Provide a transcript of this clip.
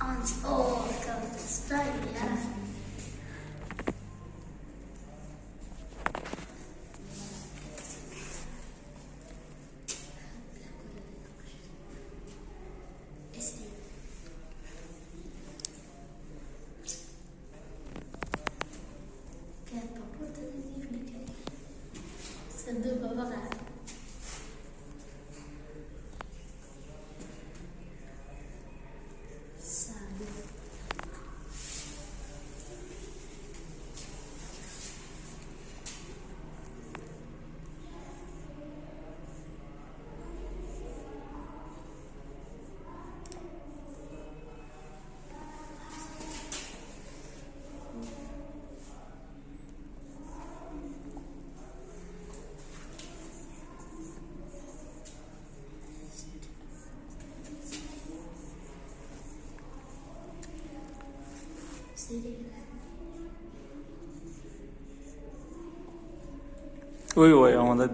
Anzi, oh, cavolo, stai via. Che è proprio da dirmi che se devo fare. ওই আমাদের